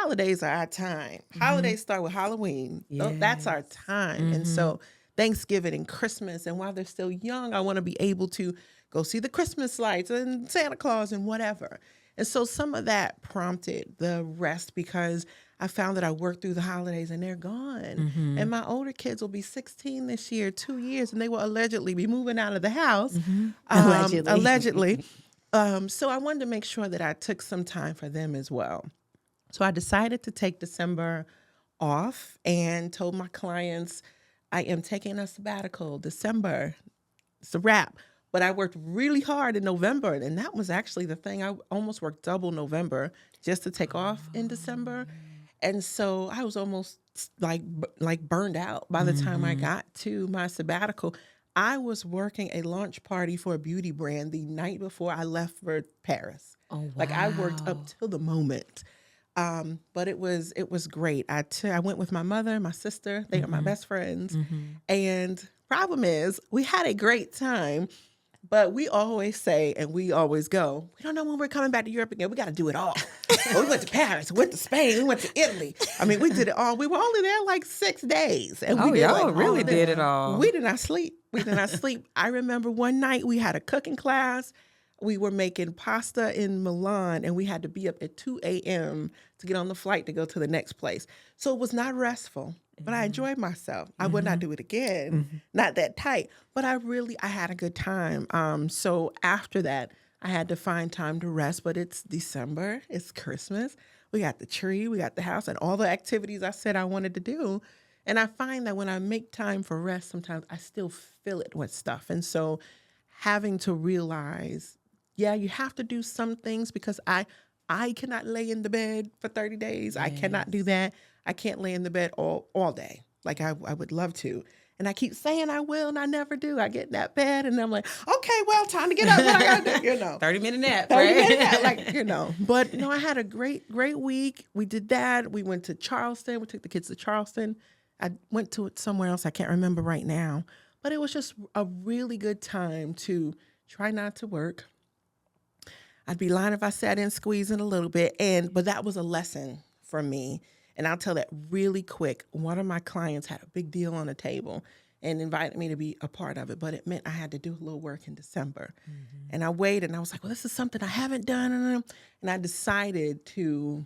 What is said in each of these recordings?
holidays are our time. Holidays start with Halloween. That's our time. And so Thanksgiving and Christmas, and while they're still young, I want to be able to go see the Christmas lights and Santa Claus and whatever. And so some of that prompted the rest because I found that I worked through the holidays and they're gone. And my older kids will be 16 this year, 2 years, and they will allegedly be moving out of the house. Allegedly. So I wanted to make sure that I took some time for them as well. So I decided to take December off and told my clients, I am taking a sabbatical. December, it's a wrap. But I worked really hard in November, and that was actually the thing. I almost worked double November just to take off in December. And so I was almost like burned out by the time I got to my sabbatical. I was working a launch party for a beauty brand the night before I left for Paris. Oh, wow. Like I worked up till the moment. But it was great. I went with my mother, my sister. They are my best friends. And problem is, we had a great time. But we always say, and we always go, we don't know when we're coming back to Europe again. We got to do it all. Well, we went to Paris, we went to Spain, we went to Italy. I mean, we did it all. We were only there like 6 days. And we really did it all. We did not sleep. I remember one night we had a cooking class. We were making pasta in Milan, and we had to be up at 2 a.m. to get on the flight to go to the next place. So it was not restful, but I enjoyed myself. I would not do it again, not that tight, but I had a good time. So after that, I had to find time to rest, but it's December, it's Christmas. We got the tree, we got the house, and all the activities I said I wanted to do. And I find that when I make time for rest, sometimes I still fill it with stuff. And so having to realize, yeah, you have to do some things because I cannot lay in the bed for 30 days. Yes. I cannot do that. I can't lay in the bed all day like I would love to. And I keep saying I will, and I never do. I get in that bed, and I'm like, okay, well, time to get up. What I got to do? 30-minute nap, 30-minute nap, But, I had a great week. We did that. We went to Charleston. We took the kids to Charleston. I went to it somewhere else. I can't remember right now. But it was just a really good time to try not to work. I'd be lying if I sat in squeezing a little bit, but that was a lesson for me. And I'll tell that really quick. One of my clients had a big deal on the table and invited me to be a part of it, but it meant I had to do a little work in December. And I waited, and I was like, well, this is something I haven't done. And I decided to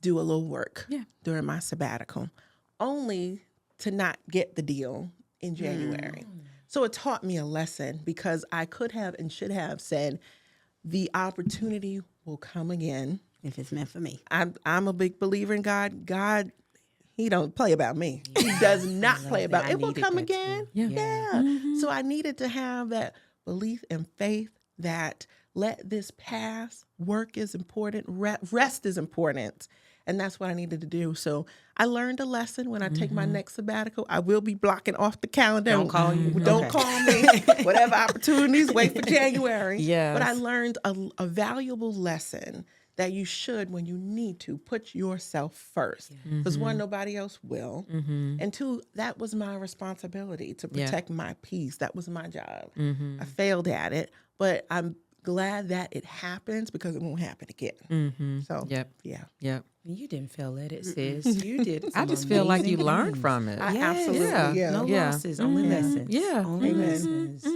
do a little work during my sabbatical, only to not get the deal in January. So it taught me a lesson because I could have and should have said, the opportunity will come again. If it's meant for me. I'm a big believer in God. God, he don't play about me. He does not play about me. It will come again. Yeah. So I needed to have that belief and faith that let this pass. Work is important. Rest is important. And that's what I needed to do. So I learned a lesson. When I take my next sabbatical, I will be blocking off the calendar. Don't call you. Don't call me. Whatever opportunities, wait for January. Yes. But I learned a valuable lesson that you should, when you need to, put yourself first. Because one, nobody else will. And two, that was my responsibility to protect my peace. That was my job. I failed at it, but I'm glad that it happens because it won't happen again. So, Yep. You didn't fail at it, sis. You did. I just feel like you learned from it. Absolutely. No losses, only lessons. Yeah. Only lessons.